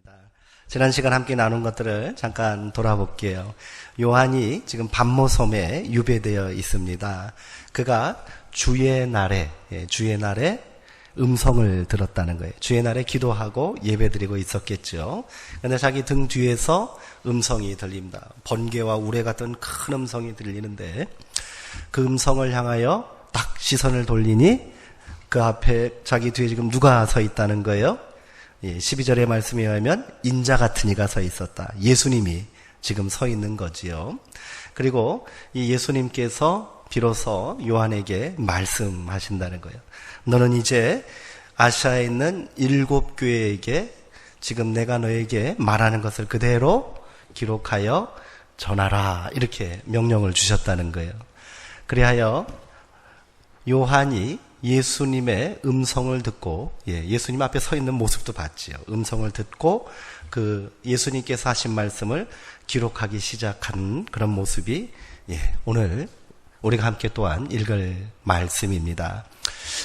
있습니다. 지난 시간 함께 나눈 것들을 잠깐 돌아볼게요. 요한이 지금 밤모섬에 유배되어 있습니다. 그가 주의 날에 음성을 들었다는 거예요. 주의 날에 기도하고 예배드리고 있었겠죠. 그런데 자기 등 뒤에서 음성이 들립니다. 번개와 우레 같은 큰 음성이 들리는데 그 음성을 향하여 딱 시선을 돌리니 그 앞에 자기 뒤에 지금 누가 서 있다는 거예요? 12절의 말씀에 의하면 인자 같은 이가 서 있었다. 예수님이 지금 서 있는 거지요. 그리고 이 예수님께서 비로소 요한에게 말씀하신다는 거예요. 너는 이제 아시아에 있는 7 교회에게 지금 내가 너에게 말하는 것을 그대로 기록하여 전하라. 이렇게 명령을 주셨다는 거예요. 그리하여 요한이 예수님의 음성을 듣고, 예수님 앞에 서 있는 모습도 봤지요. 음성을 듣고 그 예수님께서 하신 말씀을 기록하기 시작한 그런 모습이 오늘 우리가 함께 또한 읽을 말씀입니다.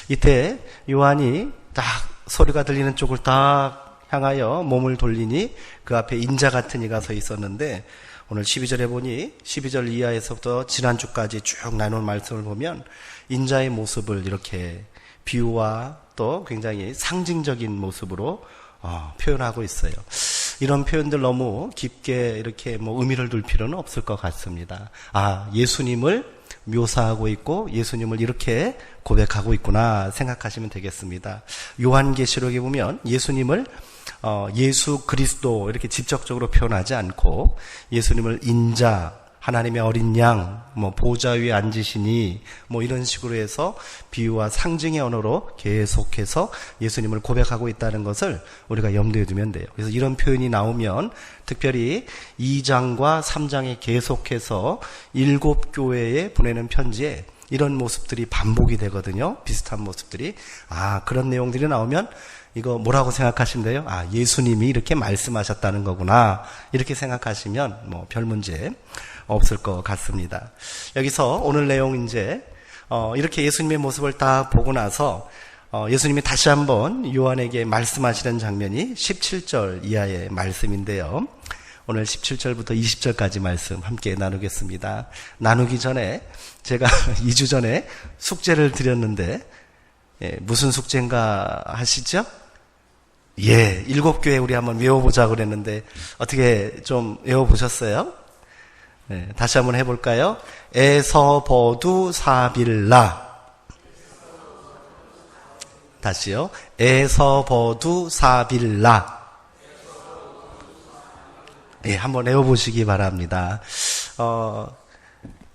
이때 요한이 딱 소리가 들리는 쪽을 딱 향하여 몸을 돌리니 그 앞에 인자 같은 이가 서 있었는데, 오늘 12절에 보니 12절 이하에서부터 지난주까지 쭉 나눈 말씀을 보면 인자의 모습을 이렇게 비유와 또 굉장히 상징적인 모습으로 표현하고 있어요. 이런 표현들 너무 깊게 이렇게 의미를 둘 필요는 없을 것 같습니다. 예수님을 묘사하고 있고 예수님을 이렇게 고백하고 있구나 생각하시면 되겠습니다. 요한계시록에 보면 예수님을 예수 그리스도 이렇게 직접적으로 표현하지 않고 예수님을 인자, 하나님의 어린 양, 보좌 위에 앉으시니 이런 식으로 해서 비유와 상징의 언어로 계속해서 예수님을 고백하고 있다는 것을 우리가 염두에 두면 돼요. 그래서 이런 표현이 나오면 특별히 2장과 3장에 계속해서 7 교회에 보내는 편지에 이런 모습들이 반복이 되거든요. 비슷한 모습들이. 그런 내용들이 나오면 이거 뭐라고 생각하신대요? 예수님이 이렇게 말씀하셨다는 거구나. 이렇게 생각하시면 별 문제 없을 것 같습니다. 여기서 오늘 내용 이렇게 예수님의 모습을 딱 보고 나서 예수님이 다시 한번 요한에게 말씀하시는 장면이 17절 이하의 말씀인데요. 오늘 17절부터 20절까지 말씀 함께 나누겠습니다. 나누기 전에 제가 2주 전에 숙제를 드렸는데 무슨 숙제인가 하시죠? 7 교회 우리 한번 외워보자고 그랬는데 어떻게 좀 외워보셨어요? 다시 한번 해볼까요? 에서버두 사빌라. 다시요. 에서버두 사빌라. 한번 외워보시기 바랍니다.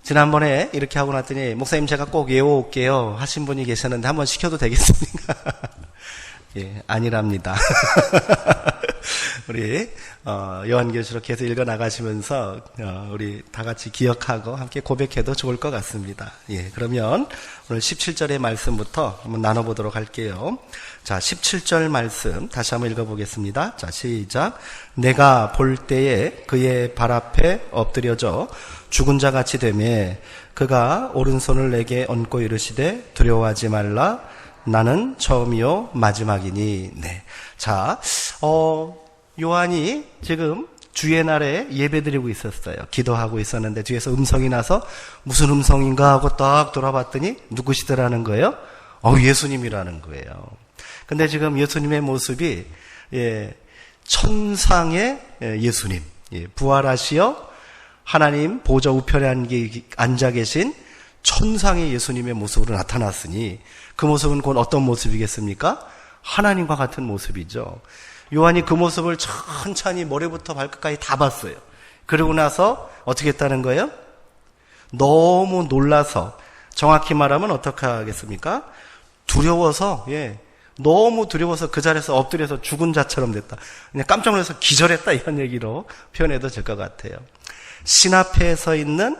지난번에 이렇게 하고 났더니 목사님 제가 꼭 외워올게요 하신 분이 계셨는데 한번 시켜도 되겠습니까? 아니랍니다. 우리 요한계시록 계속 읽어나가시면서 우리 다 같이 기억하고 함께 고백해도 좋을 것 같습니다. 그러면 오늘 17절의 말씀부터 한번 나눠보도록 할게요. 자, 17절 말씀 다시 한번 읽어보겠습니다. 자, 시작. 내가 볼 때에 그의 발 앞에 엎드려져 죽은 자같이 되매 그가 오른손을 내게 얹고 이르시되 두려워하지 말라. 나는 처음이요 마지막이니. 자, 요한이 지금 주의 날에 예배드리고 있었어요. 기도하고 있었는데 뒤에서 음성이 나서 무슨 음성인가 하고 딱 돌아봤더니 누구시더라는 거예요? 예수님이라는 거예요. 근데 지금 예수님의 모습이 천상의 예수님, 부활하시어 하나님 보좌 우편에 앉아 계신 천상의 예수님의 모습으로 나타났으니 그 모습은 곧 어떤 모습이겠습니까? 하나님과 같은 모습이죠. 요한이 그 모습을 천천히 머리부터 발끝까지 다 봤어요. 그러고 나서 어떻게 했다는 거예요? 너무 놀라서, 정확히 말하면 어떻게 하겠습니까? 두려워서, 너무 두려워서 그 자리에서 엎드려서 죽은 자처럼 됐다. 그냥 깜짝 놀라서 기절했다 이런 얘기로 표현해도 될 것 같아요. 신 앞에 서 있는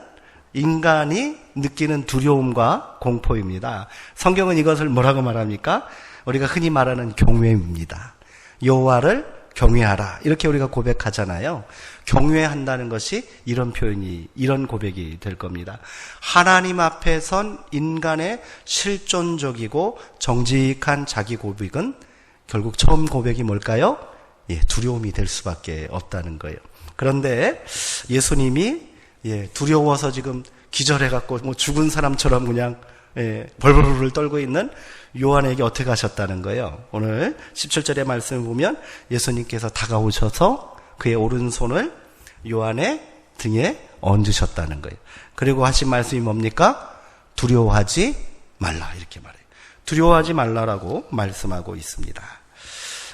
인간이 느끼는 두려움과 공포입니다. 성경은 이것을 뭐라고 말합니까? 우리가 흔히 말하는 경외입니다. 여호와를 경외하라 이렇게 우리가 고백하잖아요. 경외한다는 것이 이런 표현이, 이런 고백이 될 겁니다. 하나님 앞에 선 인간의 실존적이고 정직한 자기 고백은 결국 처음 고백이 뭘까요? 두려움이 될 수밖에 없다는 거예요. 그런데 예수님이 두려워서 지금 기절해갖고 뭐 죽은 사람처럼 그냥 벌벌벌 떨고 있는 요한에게 어떻게 하셨다는 거예요. 오늘 17절의 말씀을 보면 예수님께서 다가오셔서 그의 오른손을 요한의 등에 얹으셨다는 거예요. 그리고 하신 말씀이 뭡니까? 두려워하지 말라, 이렇게 말해요. 두려워하지 말라라고 말씀하고 있습니다.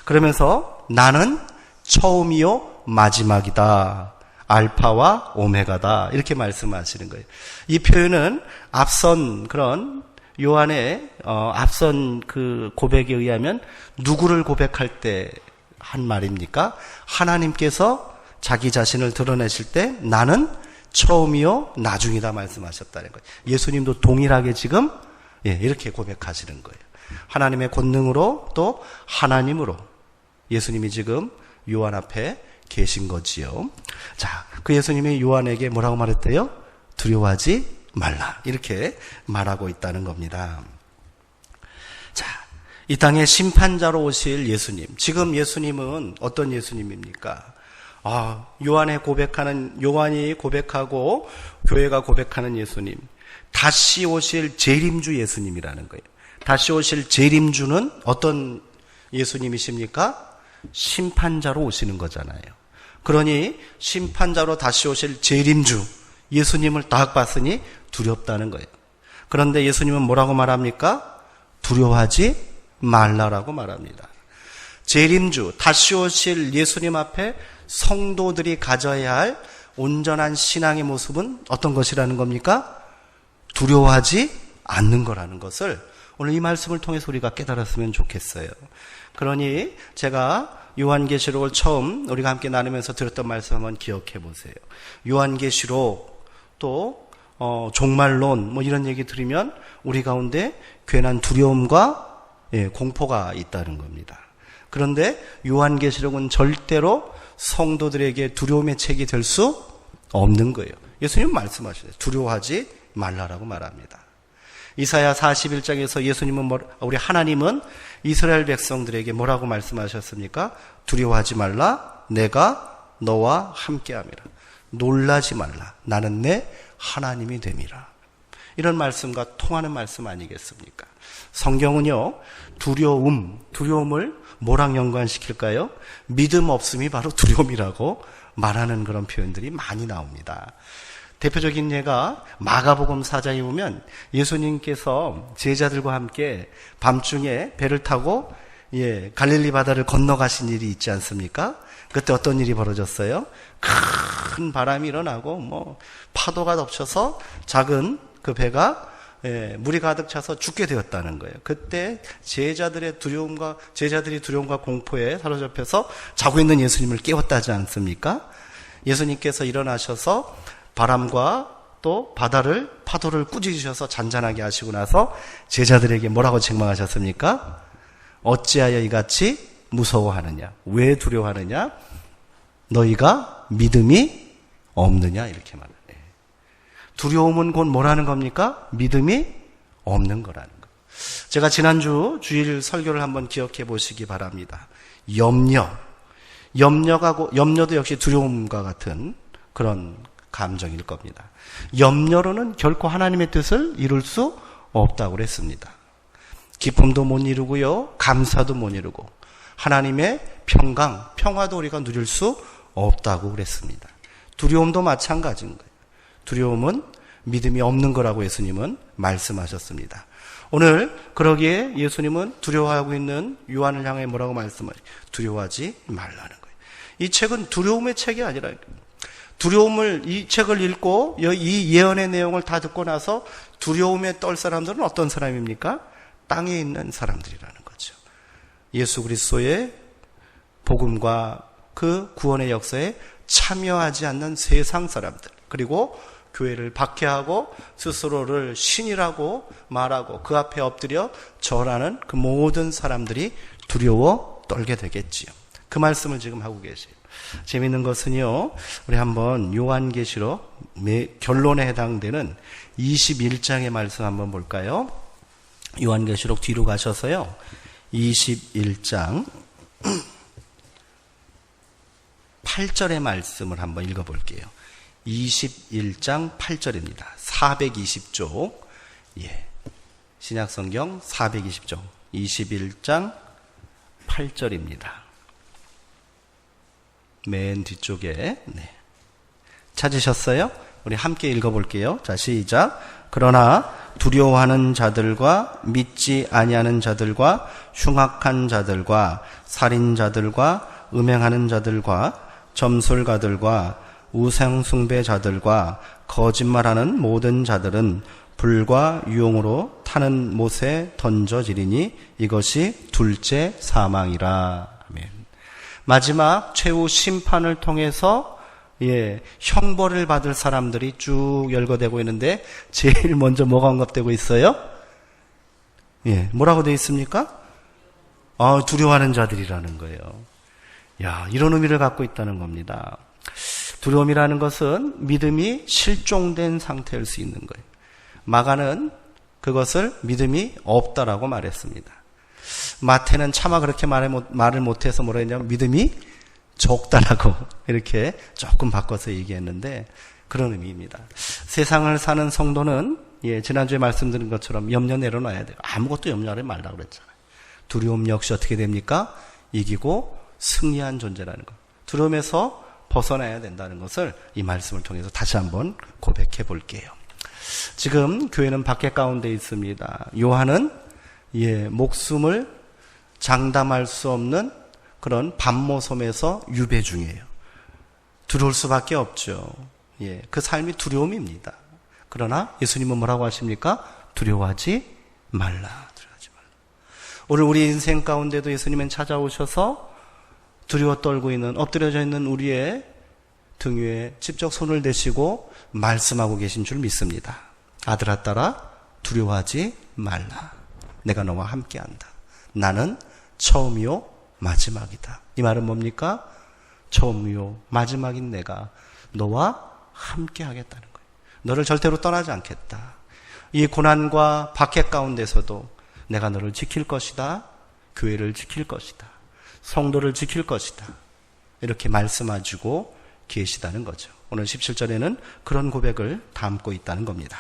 그러면서 나는 처음이요 마지막이다, 알파와 오메가다, 이렇게 말씀하시는 거예요. 이 표현은 앞선 그런 요한의 앞선 그 고백에 의하면 누구를 고백할 때 한 말입니까? 하나님께서 자기 자신을 드러내실 때 나는 처음이요 나중이다 말씀하셨다는 거예요. 예수님도 동일하게 지금 이렇게 고백하시는 거예요. 하나님의 권능으로 또 하나님으로 예수님이 지금 요한 앞에 계신 거지요. 자, 그 예수님이 요한에게 뭐라고 말했대요? 두려워하지 말라, 이렇게 말하고 있다는 겁니다. 자, 이 땅에 심판자로 오실 예수님, 지금 예수님은 어떤 예수님입니까? 요한이 고백하고 교회가 고백하는 예수님, 다시 오실 재림주 예수님이라는 거예요. 다시 오실 재림주는 어떤 예수님이십니까? 심판자로 오시는 거잖아요. 그러니 심판자로 다시 오실 재림주 예수님을 딱 봤으니 두렵다는 거예요. 그런데 예수님은 뭐라고 말합니까? 두려워하지 말라라고 말합니다. 재림주, 다시 오실 예수님 앞에 성도들이 가져야 할 온전한 신앙의 모습은 어떤 것이라는 겁니까? 두려워하지 않는 거라는 것을 오늘 이 말씀을 통해서 우리가 깨달았으면 좋겠어요. 그러니 제가 요한계시록을 처음 우리가 함께 나누면서 들었던 말씀 한번 기억해 보세요. 요한계시록 또 종말론 뭐 이런 얘기 들으면 우리 가운데 괜한 두려움과 공포가 있다는 겁니다. 그런데 요한계시록은 절대로 성도들에게 두려움의 책이 될 수 없는 거예요. 예수님 말씀하시죠. 두려워하지 말라라고 말합니다. 이사야 41장에서 예수님은 우리 하나님은 이스라엘 백성들에게 뭐라고 말씀하셨습니까? 두려워하지 말라, 내가 너와 함께함이라. 놀라지 말라, 나는 내 하나님이 됨이라. 이런 말씀과 통하는 말씀 아니겠습니까? 성경은요, 두려움을 뭐랑 연관시킬까요? 믿음 없음이 바로 두려움이라고 말하는 그런 표현들이 많이 나옵니다. 대표적인 예가 마가복음 4장에 보면 예수님께서 제자들과 함께 밤중에 배를 타고 갈릴리 바다를 건너가신 일이 있지 않습니까? 그때 어떤 일이 벌어졌어요? 큰 바람이 일어나고 파도가 덮쳐서 작은 그 배가 물이 가득 차서 죽게 되었다는 거예요. 그때 제자들이 두려움과 공포에 사로잡혀서 자고 있는 예수님을 깨웠다지 않습니까? 예수님께서 일어나셔서 바람과 또 파도를 꾸짖으셔서 잔잔하게 하시고 나서 제자들에게 뭐라고 책망하셨습니까? 어찌하여 이같이 무서워하느냐? 왜 두려워하느냐? 너희가 믿음이 없느냐? 이렇게 말해요. 두려움은 곧 뭐라는 겁니까? 믿음이 없는 거라는 거. 제가 지난주 주일 설교를 한번 기억해 보시기 바랍니다. 염려도 역시 두려움과 같은 그런 감정일 겁니다. 염려로는 결코 하나님의 뜻을 이룰 수 없다고 그랬습니다. 기쁨도 못 이루고요, 감사도 못 이루고 하나님의 평화도 우리가 누릴 수 없다고 그랬습니다. 두려움도 마찬가지인 거예요. 두려움은 믿음이 없는 거라고 예수님은 말씀하셨습니다. 오늘 그러기에 예수님은 두려워하고 있는 요한을 향해 뭐라고 말씀하세요? 두려워하지 말라는 거예요. 이 책은 두려움의 책이 아니라 이 책을 읽고 이 예언의 내용을 다 듣고 나서 두려움에 떨 사람들은 어떤 사람입니까? 땅에 있는 사람들이라는 거죠. 예수 그리스도의 복음과 그 구원의 역사에 참여하지 않는 세상 사람들, 그리고 교회를 박해하고 스스로를 신이라고 말하고 그 앞에 엎드려 절하는 그 모든 사람들이 두려워 떨게 되겠지요. 그 말씀을 지금 하고 계세요. 재미있는 것은요, 우리 한번 요한계시록 결론에 해당되는 21장의 말씀 한번 볼까요? 요한계시록 뒤로 가셔서요, 21장 8절의 말씀을 한번 읽어볼게요. 21장 8절입니다. 420쪽. 예. 신약성경 420쪽. 21장 8절입니다. 맨 뒤쪽에. 네. 찾으셨어요? 우리 함께 읽어볼게요. 자, 시작. 그러나 두려워하는 자들과 믿지 아니하는 자들과 흉악한 자들과 살인자들과 음행하는 자들과 점술가들과 우상숭배자들과 거짓말하는 모든 자들은 불과 유용으로 타는 못에 던져지리니 이것이 둘째 사망이라. 아멘. 마지막 최후 심판을 통해서 형벌을 받을 사람들이 쭉 열거되고 있는데 제일 먼저 뭐가 언급되고 있어요? 뭐라고 되어 있습니까? 두려워하는 자들이라는 거예요. 이런 의미를 갖고 있다는 겁니다. 두려움이라는 것은 믿음이 실종된 상태일 수 있는 거예요. 마가는 그것을 믿음이 없다라고 말했습니다. 마태는 차마 그렇게 말을 못해서 뭐라 했냐면 믿음이 적다라고 이렇게 조금 바꿔서 얘기했는데 그런 의미입니다. 세상을 사는 성도는 지난주에 말씀드린 것처럼 염려 내려놔야 돼요. 아무것도 염려하지 말라고 그랬잖아요. 두려움 역시 어떻게 됩니까? 이기고 승리한 존재라는 것. 두려움에서 벗어나야 된다는 것을 이 말씀을 통해서 다시 한번 고백해 볼게요. 지금 교회는 밖에 가운데 있습니다. 요한은 목숨을 장담할 수 없는 그런 밤모섬에서 유배 중이에요. 두려울 수밖에 없죠. 그 삶이 두려움입니다. 그러나 예수님은 뭐라고 하십니까? 두려워하지 말라. 오늘 우리 인생 가운데도 예수님은 찾아오셔서 두려워 떨고 있는, 엎드려져 있는 우리의 등 위에 직접 손을 대시고 말씀하고 계신 줄 믿습니다. 아들아 딸아 두려워하지 말라. 내가 너와 함께한다. 나는 처음이요 마지막이다. 이 말은 뭡니까? 처음이요 마지막인 내가 너와 함께하겠다는 거예요. 너를 절대로 떠나지 않겠다. 이 고난과 박해 가운데서도 내가 너를 지킬 것이다. 교회를 지킬 것이다. 성도를 지킬 것이다. 이렇게 말씀하시고 계시다는 거죠. 오늘 17절에는 그런 고백을 담고 있다는 겁니다.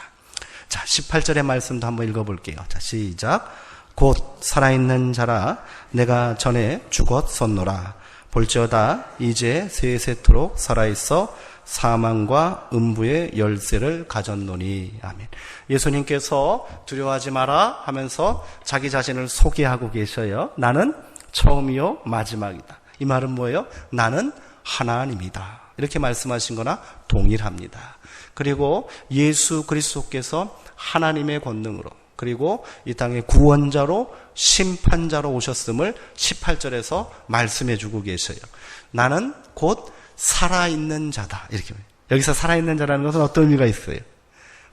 자, 18절의 말씀도 한번 읽어볼게요. 자, 시작. 곧 살아있는 자라 내가 전에 죽었었노라. 볼지어다 이제 세세토록 살아있어 사망과 음부의 열쇠를 가졌노니. 아멘. 예수님께서 두려워하지 마라 하면서 자기 자신을 소개하고 계셔요. 나는 처음이요 마지막이다. 이 말은 뭐예요? 나는 하나님이다. 이렇게 말씀하신 거나 동일합니다. 그리고 예수 그리스도께서 하나님의 권능으로 그리고 이 땅의 구원자로 심판자로 오셨음을 18절에서 말씀해 주고 계셔요. 나는 곧 살아있는 자다. 이렇게. 여기서 살아있는 자라는 것은 어떤 의미가 있어요?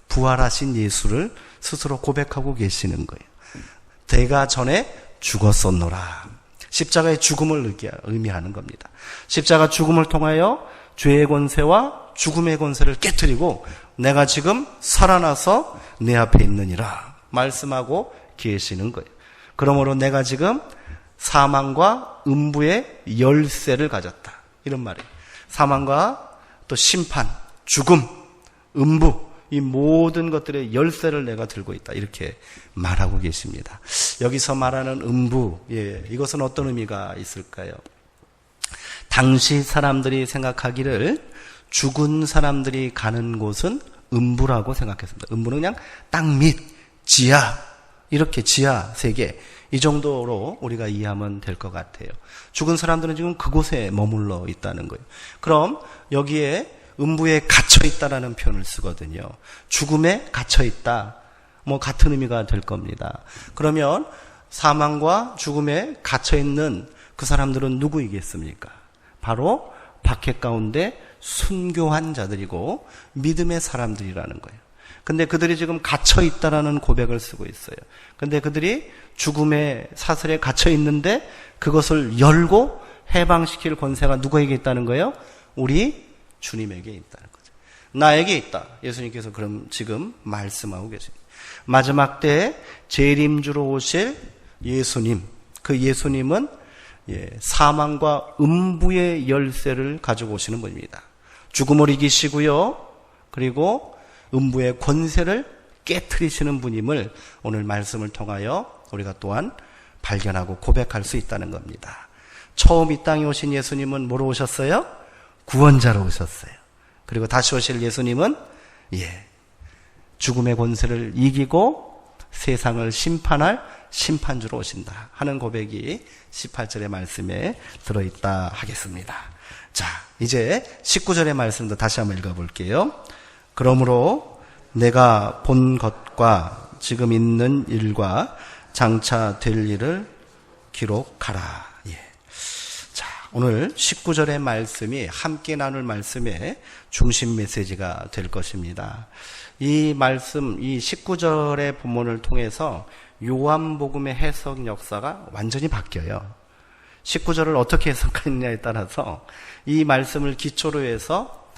부활하신 예수를 스스로 고백하고 계시는 거예요. 내가 전에 죽었었노라. 십자가의 죽음을 의미하는 겁니다. 십자가 죽음을 통하여 죄의 권세와 죽음의 권세를 깨트리고 내가 지금 살아나서 내 앞에 있느니라 말씀하고 계시는 거예요. 그러므로 내가 지금 사망과 음부의 열쇠를 가졌다. 이런 말이에요. 사망과 또 심판, 죽음, 음부 이 모든 것들의 열쇠를 내가 들고 있다. 이렇게 말하고 계십니다. 여기서 말하는 음부, 이것은 어떤 의미가 있을까요? 당시 사람들이 생각하기를 죽은 사람들이 가는 곳은 음부라고 생각했습니다. 음부는 그냥 땅 밑, 지하, 이렇게 지하 세계 이 정도로 우리가 이해하면 될 것 같아요. 죽은 사람들은 지금 그곳에 머물러 있다는 거예요. 그럼 여기에 음부에 갇혀있다라는 표현을 쓰거든요. 죽음에 갇혀있다. 같은 의미가 될 겁니다. 그러면 사망과 죽음에 갇혀있는 그 사람들은 누구이겠습니까? 바로 박해 가운데 순교한 자들이고 믿음의 사람들이라는 거예요. 근데 그들이 지금 갇혀있다라는 고백을 쓰고 있어요. 근데 그들이 죽음의 사슬에 갇혀있는데 그것을 열고 해방시킬 권세가 누구에게 있다는 거예요? 우리 주님에게 있다는 거죠. 나에게 있다. 예수님께서 그럼 지금 말씀하고 계십니다. 마지막 때에 재림주로 오실 예수님, 그 예수님은 사망과 음부의 열쇠를 가지고 오시는 분입니다. 죽음을 이기시고요. 그리고 음부의 권세를 깨트리시는 분임을 오늘 말씀을 통하여 우리가 또한 발견하고 고백할 수 있다는 겁니다. 처음 이 땅에 오신 예수님은 뭐로 오셨어요? 구원자로 오셨어요. 그리고 다시 오실 예수님은 죽음의 권세를 이기고 세상을 심판할 심판주로 오신다 하는 고백이 18절의 말씀에 들어있다 하겠습니다. 자, 이제 19절의 말씀도 다시 한번 읽어볼게요. 그러므로 내가 본 것과 지금 있는 일과 장차 될 일을 기록하라. 자, 오늘 19절의 말씀이 함께 나눌 말씀의 중심 메시지가 될 것입니다. 이 말씀, 이 19절의 본문을 통해서 요한복음의 해석 역사가 완전히 바뀌어요. 19절을 어떻게 해석하느냐에 따라서 이 말씀을 기초로 해서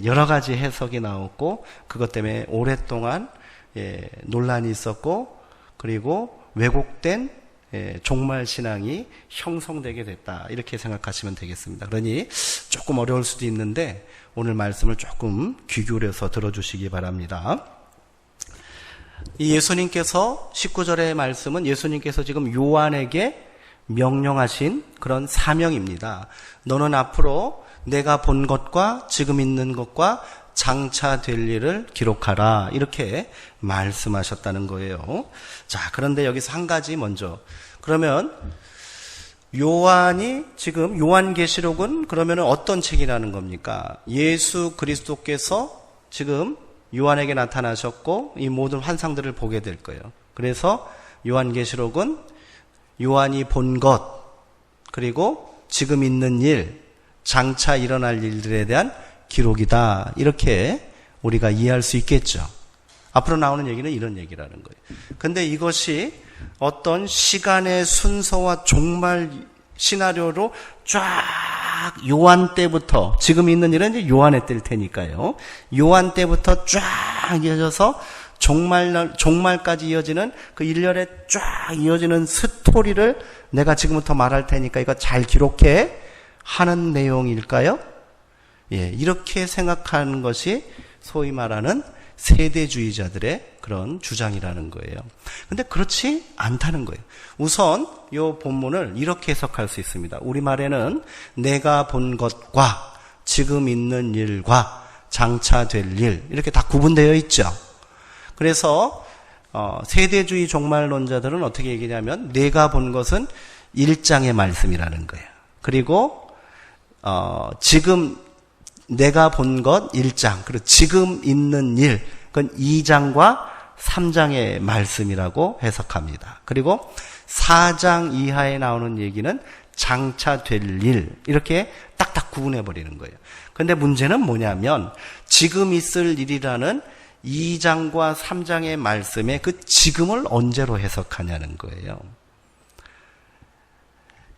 여러 가지 해석이 나왔고, 그것 때문에 오랫동안 논란이 있었고, 그리고 왜곡된 종말신앙이 형성되게 됐다, 이렇게 생각하시면 되겠습니다. 그러니 조금 어려울 수도 있는데 오늘 말씀을 조금 귀 기울여서 들어주시기 바랍니다. 이 예수님께서 19절의 말씀은 예수님께서 지금 요한에게 명령하신 그런 사명입니다. 너는 앞으로 내가 본 것과 지금 있는 것과 장차 될 일을 기록하라, 이렇게 말씀하셨다는 거예요. 자, 그런데 여기서 한 가지 먼저, 그러면 요한이 지금 요한계시록은 그러면 어떤 책이라는 겁니까? 예수 그리스도께서 지금 요한에게 나타나셨고 이 모든 환상들을 보게 될 거예요. 그래서 요한계시록은 요한이 본 것, 그리고 지금 있는 일, 장차 일어날 일들에 대한 기록이다, 이렇게 우리가 이해할 수 있겠죠. 앞으로 나오는 얘기는 이런 얘기라는 거예요. 근데 이것이 어떤 시간의 순서와 종말 시나리오로 쫙 요한 때부터, 지금 있는 일은 이제 요한의 때일 테니까요. 요한 때부터 쫙 이어져서 종말까지 이어지는 그 일렬에 쫙 이어지는 스토리를 내가 지금부터 말할 테니까 이거 잘 기록해 하는 내용일까요? 이렇게 생각하는 것이 소위 말하는 세대주의자들의 그런 주장이라는 거예요. 근데 그렇지 않다는 거예요. 우선 이 본문을 이렇게 해석할 수 있습니다. 우리말에는 내가 본 것과 지금 있는 일과 장차 될 일, 이렇게 다 구분되어 있죠. 그래서 세대주의 종말론자들은 어떻게 얘기냐면 내가 본 것은 1장의 말씀이라는 거예요. 그리고 지금 내가 본 것 1장, 그리고 지금 있는 일, 그건 2장과 3장의 말씀이라고 해석합니다. 그리고 4장 이하에 나오는 얘기는 장차 될 일, 이렇게 딱딱 구분해버리는 거예요. 그런데 문제는 뭐냐면 지금 있을 일이라는 2장과 3장의 말씀에 그 지금을 언제로 해석하냐는 거예요.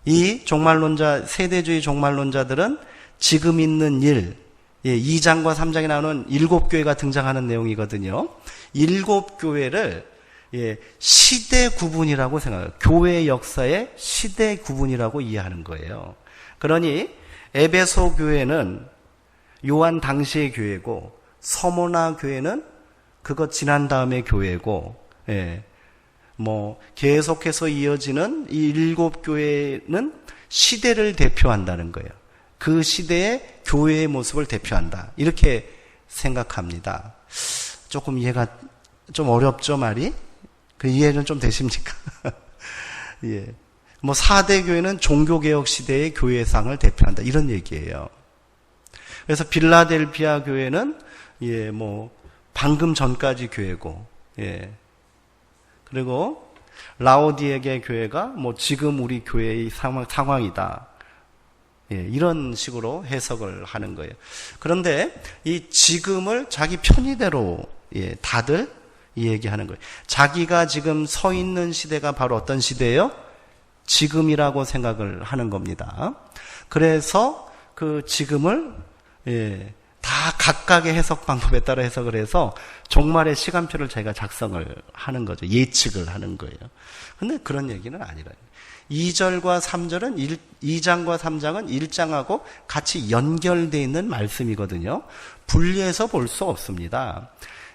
이 종말론자, 세대주의 종말론자들은 지금 있는 일, 2장과 3장에 나오는 7교회가 등장하는 내용이거든요. 7교회를 시대 구분이라고 생각해요. 교회 역사의 시대 구분이라고 이해하는 거예요. 그러니 에베소 교회는 요한 당시의 교회고, 서모나 교회는 그것 지난 다음에 교회고, 계속해서 이어지는 이 7교회는 시대를 대표한다는 거예요. 그 시대의 교회의 모습을 대표한다, 이렇게 생각합니다. 조금 이해가 좀 어렵죠, 말이? 그 이해는 좀 되십니까? 4대 교회는 종교개혁 시대의 교회상을 대표한다, 이런 얘기예요. 그래서 빌라델피아 교회는 방금 전까지 교회고, 그리고 라오디게아 교회가 지금 우리 교회의 상황이다, 이런 식으로 해석을 하는 거예요. 그런데 이 지금을 자기 편의대로 다들 얘기하는 거예요. 자기가 지금 서 있는 시대가 바로 어떤 시대예요? 지금이라고 생각을 하는 겁니다. 그래서 그 지금을 다 각각의 해석 방법에 따라 해석을 해서 종말의 시간표를 자기가 작성을 하는 거죠. 예측을 하는 거예요. 근데 그런 얘기는 아니라요. 2절과 3절은 2장과 3장은 1장하고 같이 연결되어 있는 말씀이거든요. 분리해서 볼 수 없습니다.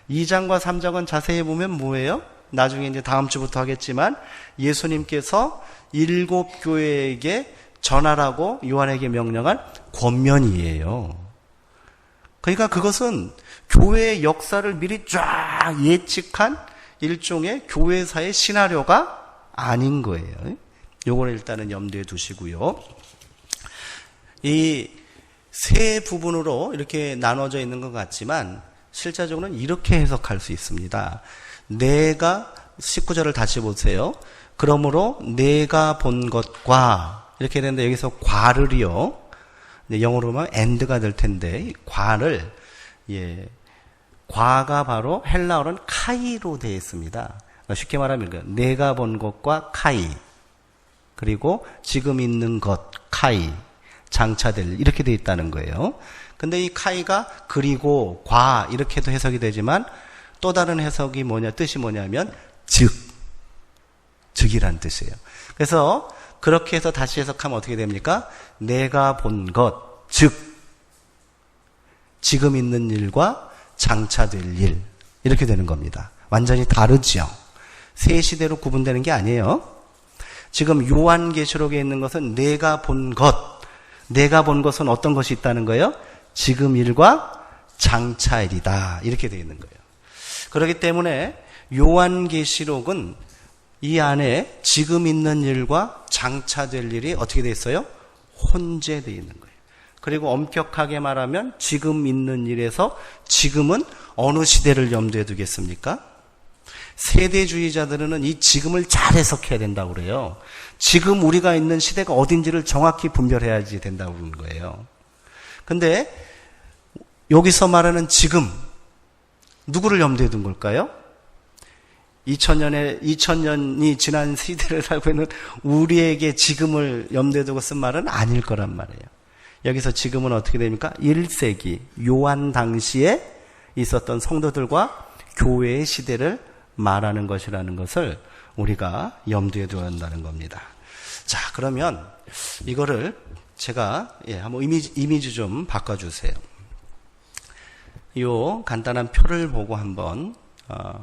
2장과 3장은 자세히 보면 뭐예요? 나중에 이제 다음 주부터 하겠지만 예수님께서 7 교회에게 전하라고 요한에게 명령한 권면이에요. 그러니까 그것은 교회의 역사를 미리 쫙 예측한 일종의 교회사의 시나리오가 아닌 거예요. 요거는 일단은 염두에 두시고요. 이 세 부분으로 이렇게 나눠져 있는 것 같지만 실제적으로는 이렇게 해석할 수 있습니다. 내가 19절을 다시 보세요. 그러므로 내가 본 것과 이렇게 되는데 여기서 과를요. 영어로 보면 and가 될 텐데 과를 과가 바로 헬라어는 카이로 되어 있습니다. 쉽게 말하면 내가 본 것과 카이 그리고 지금 있는 것 카이 장차될 이렇게 되어 있다는 거예요. 근데 이 카이가 그리고 과 이렇게도 해석이 되지만 또 다른 해석이 뜻이 뭐냐면 즉이란 뜻이에요. 그래서 그렇게 해서 다시 해석하면 어떻게 됩니까? 내가 본 것, 즉 지금 있는 일과 장차될 일 이렇게 되는 겁니다. 완전히 다르죠. 세 시대로 구분되는 게 아니에요. 지금 요한계시록에 있는 것은 내가 본 것은 어떤 것이 있다는 거예요? 지금 일과 장차일이다 이렇게 되어 있는 거예요. 그렇기 때문에 요한계시록은 이 안에 지금 있는 일과 장차될 일이 어떻게 되어 있어요? 혼재되어 있는 거예요. 그리고 엄격하게 말하면 지금 있는 일에서 지금은 어느 시대를 염두에 두겠습니까? 세대주의자들은 이 지금을 잘 해석해야 된다고 그래요. 지금 우리가 있는 시대가 어딘지를 정확히 분별해야지 된다고 그러는 거예요. 근데 여기서 말하는 지금 누구를 염두에 둔 걸까요? 2000년이 지난 시대를 살고 있는 우리에게 지금을 염두에 두고 쓴 말은 아닐 거란 말이에요. 여기서 지금은 어떻게 됩니까? 1세기 요한 당시에 있었던 성도들과 교회의 시대를 말하는 것이라는 것을 우리가 염두에 두어야 한다는 겁니다. 자, 그러면 이거를 제가 한번 이미지 좀 바꿔주세요. 요 간단한 표를 보고 한번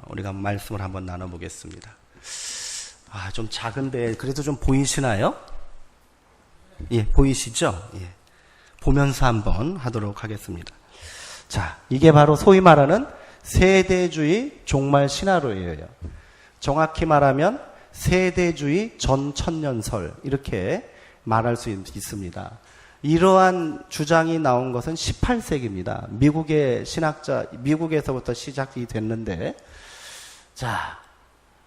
우리가 말씀을 한번 나눠보겠습니다. 좀 작은데 그래도 좀 보이시나요? 예, 보이시죠? 예. 보면서 한번 하도록 하겠습니다. 자, 이게 바로 소위 말하는 세대주의 종말 시나리오예요. 정확히 말하면 세대주의 전천년설 이렇게 말할 수 있습니다. 이러한 주장이 나온 것은 18세기입니다. 미국의 신학자, 미국에서부터 시작이 됐는데, 자,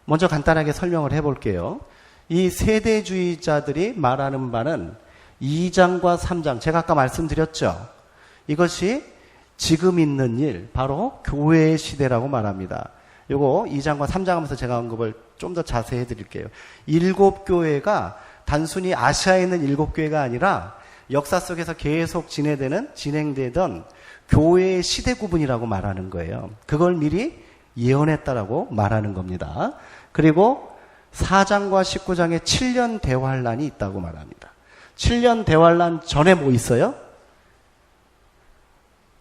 먼저 간단하게 설명을 해볼게요. 이 세대주의자들이 말하는 바는 2장과 3장, 제가 아까 말씀드렸죠. 이것이 지금 있는 일, 바로 교회의 시대라고 말합니다. 요거 2장과 3장 하면서 제가 언급을 좀 더 자세히 해드릴게요. 7교회가 단순히 아시아에 있는 7교회가 아니라 역사 속에서 계속 진행되던 교회의 시대 구분이라고 말하는 거예요. 그걸 미리 예언했다라고 말하는 겁니다. 그리고 4장과 19장에 7년 대환란이 있다고 말합니다. 7년 대환란 전에 뭐 있어요?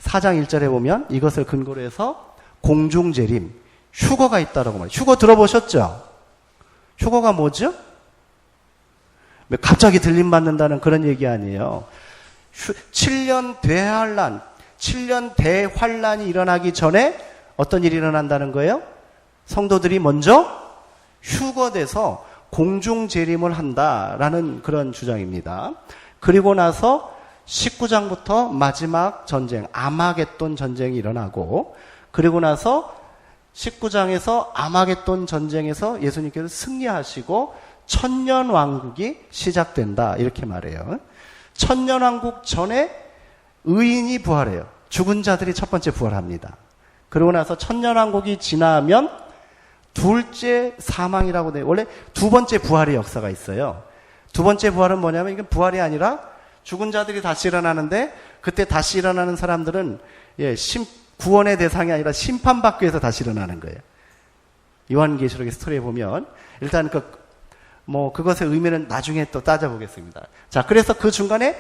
4장 1절에 보면 이것을 근거로 해서 공중재림, 휴거가 있다라고 말해요. 휴거 들어보셨죠? 휴거가 뭐죠? 갑자기 들림받는다는 그런 얘기 아니에요. 7년 대환란, 7년 대환란이 일어나기 전에 어떤 일이 일어난다는 거예요? 성도들이 먼저 휴거돼서 공중재림을 한다라는 그런 주장입니다. 그리고 나서 19장부터 마지막 전쟁, 아마겟돈 전쟁이 일어나고, 그리고 나서 19장에서 아마겟돈 전쟁에서 예수님께서 승리하시고 천년왕국이 시작된다 이렇게 말해요. 천년왕국 전에 의인이 부활해요. 죽은 자들이 첫 번째 부활합니다. 그러고 나서 천년왕국이 지나면 둘째 사망이라고 돼요. 원래 두 번째 부활의 역사가 있어요. 두 번째 부활은 뭐냐면 이건 부활이 아니라 죽은 자들이 다시 일어나는데, 그때 다시 일어나는 사람들은 구원의 대상이 아니라 심판받기 위해서 다시 일어나는 거예요. 요한계시록의 스토리에 보면 일단 그 그것의 의미는 나중에 또 따져보겠습니다. 자, 그래서 그 중간에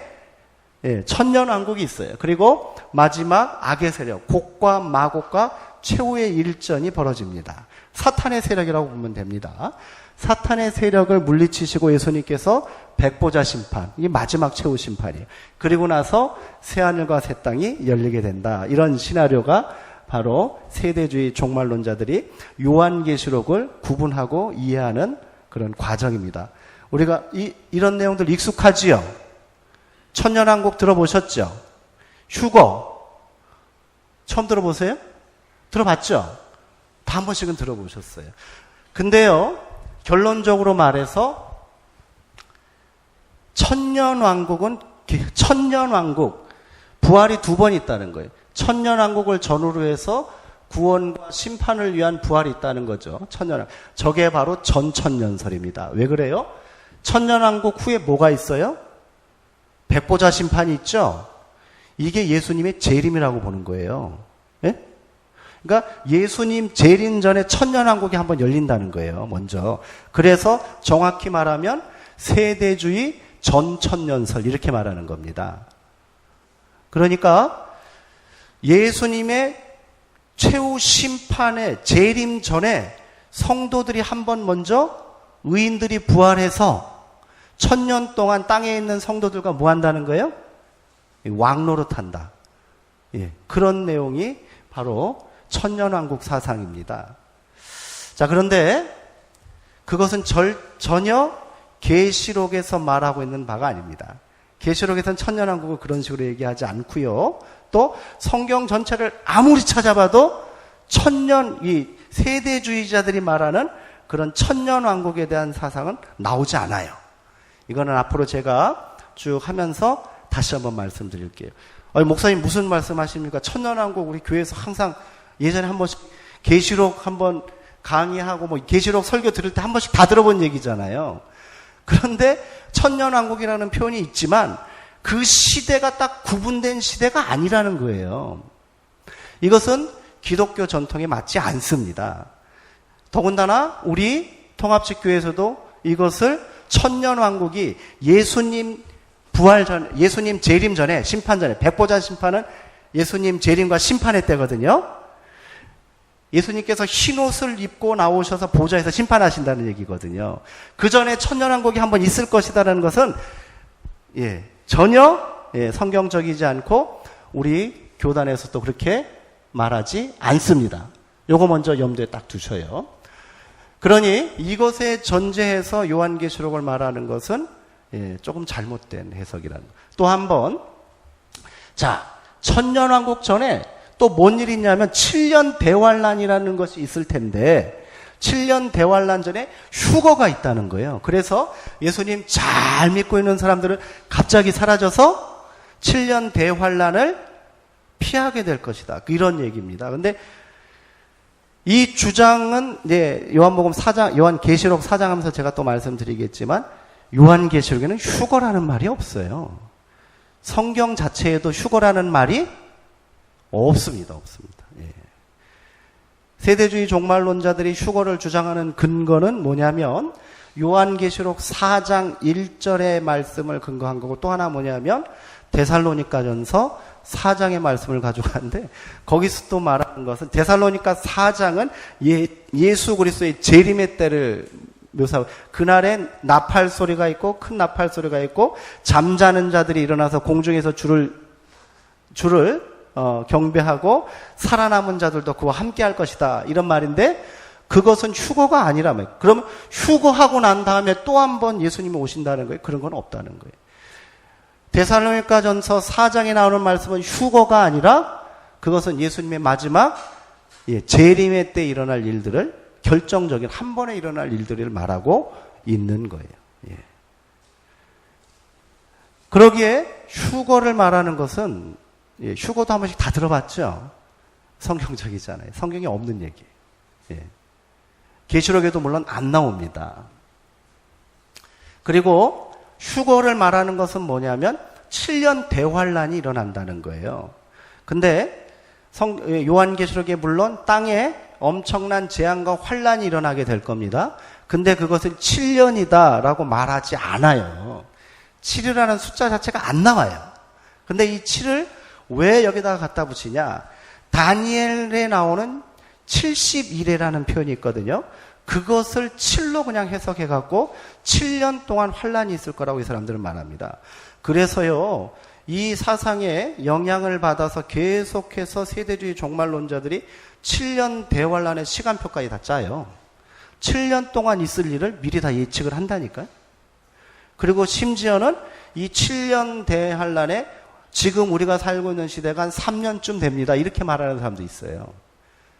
천년왕국이 있어요. 그리고 마지막 악의 세력, 곡과 마곡과 최후의 일전이 벌어집니다. 사탄의 세력이라고 보면 됩니다. 사탄의 세력을 물리치시고 예수님께서 백보자 심판, 이게 마지막 최후 심판이에요. 그리고 나서 새하늘과 새 땅이 열리게 된다. 이런 시나리오가 바로 세대주의 종말론자들이 요한계시록을 구분하고 이해하는 그런 과정입니다. 우리가 이런 내용들 익숙하지요? 천년왕국 들어보셨죠? 휴거 처음 들어보세요? 들어봤죠? 다 한 번씩은 들어보셨어요. 근데요, 결론적으로 말해서 천년왕국 부활이 2번 있다는 거예요. 천년왕국을 전후로 해서 구원과 심판을 위한 부활이 있다는 거죠. 저게 바로 전천년설입니다. 왜 그래요? 천년왕국 후에 뭐가 있어요? 백보자 심판이 있죠? 이게 예수님의 재림이라고 보는 거예요. 예? 그러니까 예수님 재림 전에 천년왕국이 한번 열린다는 거예요. 먼저. 그래서 정확히 말하면 세대주의 전천년설 이렇게 말하는 겁니다. 그러니까 예수님의 최후 심판의 재림 전에 성도들이 한번 먼저 의인들이 부활해서 천년 동안 땅에 있는 성도들과 뭐 한다는 거예요? 왕노릇한다. 그런 내용이 바로 천년왕국 사상입니다. 자, 그런데 그것은 전혀 계시록에서 말하고 있는 바가 아닙니다. 계시록에서는 천년왕국을 그런 식으로 얘기하지 않고요. 또 성경 전체를 아무리 찾아봐도 이 세대주의자들이 말하는 그런 천년왕국에 대한 사상은 나오지 않아요. 이거는 앞으로 제가 쭉 하면서 다시 한번 말씀드릴게요. 목사님 무슨 말씀하십니까? 천년왕국 우리 교회에서 항상 예전에 한 번씩 계시록 한번 강의하고 계시록 설교 들을 때 한 번씩 다 들어본 얘기잖아요. 그런데 천년왕국이라는 표현이 있지만 그 시대가 딱 구분된 시대가 아니라는 거예요. 이것은 기독교 전통에 맞지 않습니다. 더군다나 우리 통합측교회에서도 이것을 천년왕국이 예수님 부활 전, 예수님 재림 전에, 심판 전에, 백보자 심판은 예수님 재림과 심판의 때거든요. 예수님께서 흰옷을 입고 나오셔서 보좌에서 심판하신다는 얘기거든요. 그 전에 천년왕국이 한번 있을 것이다라는 것은 전혀 성경적이지 않고 우리 교단에서도 그렇게 말하지 않습니다. 요거 먼저 염두에 딱 두셔요. 그러니 이것에 전제해서 요한계시록을 말하는 것은 조금 잘못된 해석이라는 거. 또 한 번, 자, 천년왕국 전에 또 뭔 일이 있냐면 7년 대환란이라는 것이 있을 텐데 7년 대환란 전에 휴거가 있다는 거예요. 그래서 예수님 잘 믿고 있는 사람들은 갑자기 사라져서 7년 대환란을 피하게 될 것이다. 이런 얘기입니다. 근데 이 주장은 요한복음 4장, 요한계시록 4장 하면서 제가 또 말씀드리겠지만 요한계시록에는 휴거라는 말이 없어요. 성경 자체에도 휴거라는 말이 없습니다. 세대주의 종말론자들이 휴거를 주장하는 근거는 뭐냐면 요한계시록 4장 1절의 말씀을 근거한 거고 또 하나 뭐냐면 데살로니가전서 4장의 말씀을 가져가는데 거기서 또 말하는 것은 데살로니가 4장은 예수 그리스도의 재림의 때를 묘사하고 그날엔 나팔 소리가 있고 큰 나팔 소리가 있고 잠자는 자들이 일어나서 공중에서 줄을 경배하고 살아남은 자들도 그와 함께 할 것이다. 이런 말인데 그것은 휴거가 아니라며. 그러면 휴거하고 난 다음에 또 한 번 예수님이 오신다는 거예요? 그런 건 없다는 거예요. 데살로니가전서 4장에 나오는 말씀은 휴거가 아니라 그것은 예수님의 마지막 재림의 때 일어날 일들을 결정적인 한 번에 일어날 일들을 말하고 있는 거예요. 그러기에 휴거를 말하는 것은 휴거도 한 번씩 다 들어봤죠? 성경적이잖아요. 성경에 없는 얘기. 계시록에도 물론 안 나옵니다. 그리고 휴거를 말하는 것은 뭐냐면 7년 대환란이 일어난다는 거예요. 근데 요한계시록에 물론 땅에 엄청난 재앙과 환란이 일어나게 될 겁니다. 근데 그것을 7년이다라고 말하지 않아요. 7이라는 숫자 자체가 안 나와요. 근데 이 7을 왜 여기다가 갖다 붙이냐? 다니엘에 나오는 70일이라는 표현이 있거든요. 그것을 7로 그냥 해석해갖고 7년 동안 환란이 있을 거라고 이 사람들은 말합니다. 그래서요, 이 사상에 영향을 받아서 계속해서 세대주의 종말론자들이 7년 대환란의 시간표까지 다 짜요. 7년 동안 있을 일을 미리 다 예측을 한다니까요. 그리고 심지어는 이 7년 대환란에 지금 우리가 살고 있는 시대가 한 3년쯤 됩니다. 이렇게 말하는 사람도 있어요.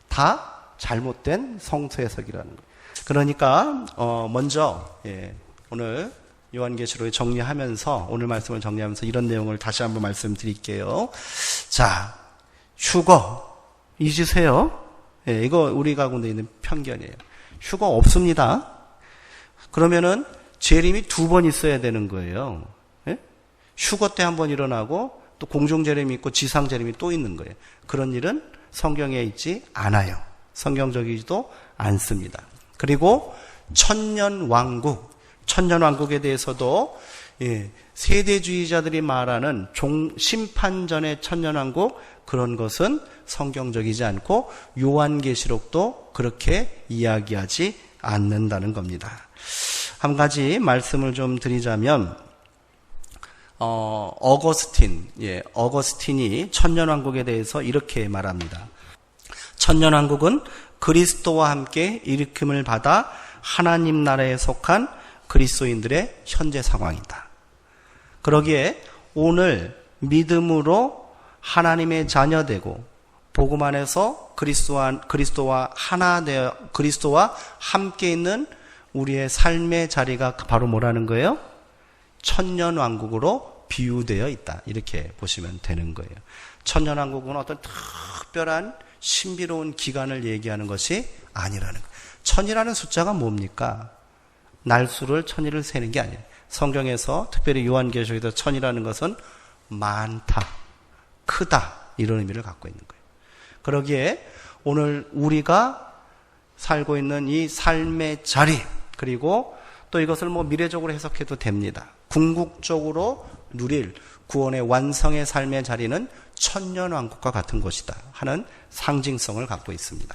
다 잘못된 성서 해석이라는 거예요. 그러니까 먼저 오늘 요한계시록을 정리하면서 오늘 말씀을 정리하면서 이런 내용을 다시 한번 말씀드릴게요. 자, 휴거 잊으세요. 이거 우리 가운데 있는 편견이에요. 휴거 없습니다. 그러면은 재림이 2번 있어야 되는 거예요. 휴거 때 한 번 일어나고 또 공중 재림이 있고 지상 재림이 또 있는 거예요. 그런 일은 성경에 있지 않아요. 성경적이지도 않습니다. 그리고 천년왕국에 대해서도 세대주의자들이 말하는 심판전의 천년왕국, 그런 것은 성경적이지 않고 요한계시록도 그렇게 이야기하지 않는다는 겁니다. 한 가지 말씀을 좀 드리자면 어거스틴이 천년왕국에 대해서 이렇게 말합니다. 천년왕국은 그리스도와 함께 일으킴을 받아 하나님 나라에 속한 그리스도인들의 현재 상황이다. 그러기에 오늘 믿음으로 하나님의 자녀되고 복음 안에서 그리스도와 하나 되어 그리스도와 함께 있는 우리의 삶의 자리가 바로 뭐라는 거예요? 천년왕국으로 비유되어 있다. 이렇게 보시면 되는 거예요. 천년왕국은 어떤 특별한 신비로운 기간을 얘기하는 것이 아니라는 거예요. 천이라는 숫자가 뭡니까? 날수를 천일을 세는 게 아니에요. 성경에서 특별히 요한계시록에서 천이라는 것은 많다, 크다 이런 의미를 갖고 있는 거예요. 그러기에 오늘 우리가 살고 있는 이 삶의 자리, 그리고 또 이것을 미래적으로 해석해도 됩니다. 궁극적으로 누릴 구원의 완성의 삶의 자리는 천년왕국과 같은 것이다 하는 상징성을 갖고 있습니다.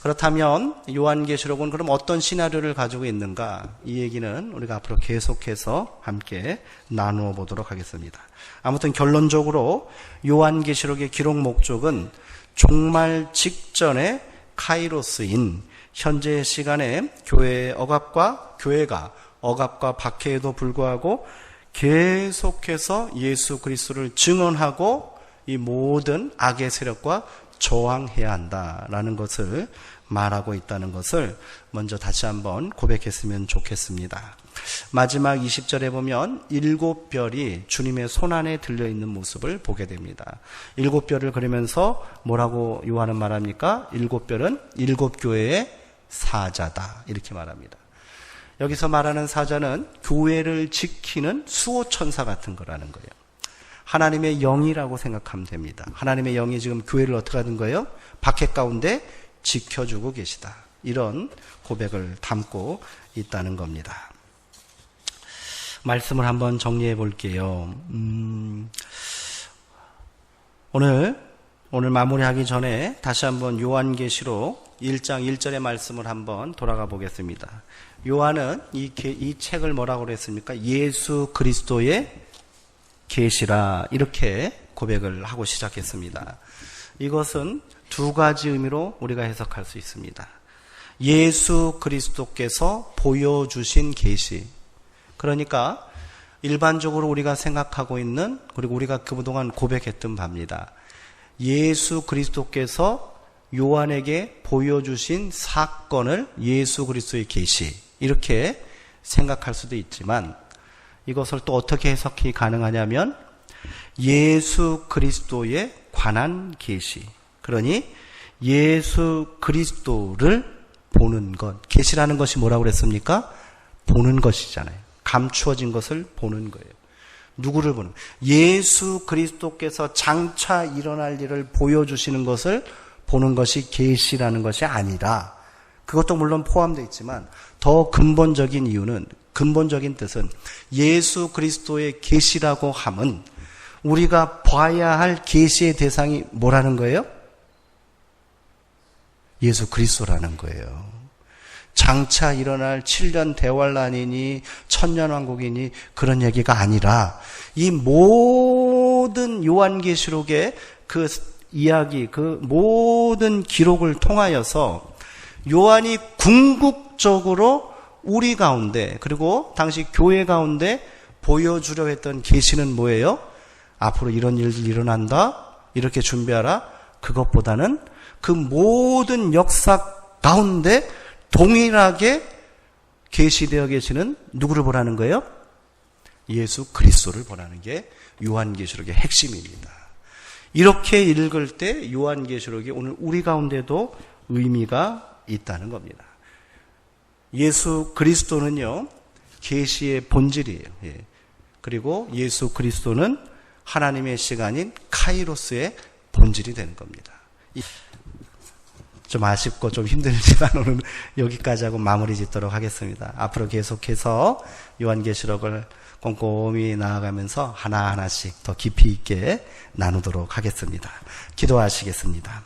그렇다면 요한계시록은 그럼 어떤 시나리오를 가지고 있는가? 이 얘기는 우리가 앞으로 계속해서 함께 나누어 보도록 하겠습니다. 아무튼 결론적으로 요한계시록의 기록 목적은 종말 직전의 카이로스인 현재 시간에 교회가 억압과 박해에도 불구하고 계속해서 예수 그리스도를 증언하고 이 모든 악의 세력과 저항해야 한다라는 것을 말하고 있다는 것을 먼저 다시 한번 고백했으면 좋겠습니다. 마지막 20절에 보면 7별이 주님의 손안에 들려있는 모습을 보게 됩니다. 7별을 그리면서 뭐라고 요한은 말합니까? 7별은 7교회의 사자다 이렇게 말합니다. 여기서 말하는 사자는 교회를 지키는 수호천사 같은 거라는 거예요. 하나님의 영이라고 생각하면 됩니다. 하나님의 영이 지금 교회를 어떻게 하는 거예요? 박해 가운데 지켜주고 계시다. 이런 고백을 담고 있다는 겁니다. 말씀을 한번 정리해 볼게요. 오늘 마무리하기 전에 다시 한번 요한계시록 1장 1절의 말씀을 한번 돌아가 보겠습니다. 요한은 이 책을 뭐라고 그랬습니까? 예수 그리스도의 계시라 이렇게 고백을 하고 시작했습니다. 이것은 2가지 의미로 우리가 해석할 수 있습니다. 예수 그리스도께서 보여주신 계시, 그러니까 일반적으로 우리가 생각하고 있는, 그리고 우리가 그동안 고백했던 바입니다. 예수 그리스도께서 요한에게 보여주신 사건을 예수 그리스도의 계시 이렇게 생각할 수도 있지만, 이것을 또 어떻게 해석이 가능하냐면 예수 그리스도에 관한 계시, 그러니 예수 그리스도를 보는 것. 계시라는 것이 뭐라고 그랬습니까? 보는 것이잖아요. 감추어진 것을 보는 거예요. 누구를 보는? 예수 그리스도께서 장차 일어날 일을 보여주시는 것을 보는 것이 계시라는 것이 아니라, 그것도 물론 포함되어 있지만 더 근본적인 이유는, 근본적인 뜻은 예수 그리스도의 계시라고 함은 우리가 봐야 할 계시의 대상이 뭐라는 거예요? 예수 그리스도라는 거예요. 장차 일어날 7년 대환란이니 천년왕국이니 그런 얘기가 아니라 이 모든 요한계시록의 그 이야기, 그 모든 기록을 통하여서 요한이 궁극적으로 우리 가운데, 그리고 당시 교회 가운데 보여주려 했던 계시는 뭐예요? 앞으로 이런 일들이 일어난다, 이렇게 준비하라. 그것보다는 그 모든 역사 가운데 동일하게 계시되어 계시는 누구를 보라는 거예요? 예수 그리스도를 보라는 게 요한계시록의 핵심입니다. 이렇게 읽을 때 요한계시록이 오늘 우리 가운데도 의미가 있다는 겁니다. 예수 그리스도는요, 계시의 본질이에요. 그리고 예수 그리스도는 하나님의 시간인 카이로스의 본질이 되는 겁니다. 좀 아쉽고 좀 힘들지만 오늘 여기까지 하고 마무리 짓도록 하겠습니다. 앞으로 계속해서 요한계시록을 꼼꼼히 나아가면서 하나하나씩 더 깊이 있게 나누도록 하겠습니다. 기도하시겠습니다.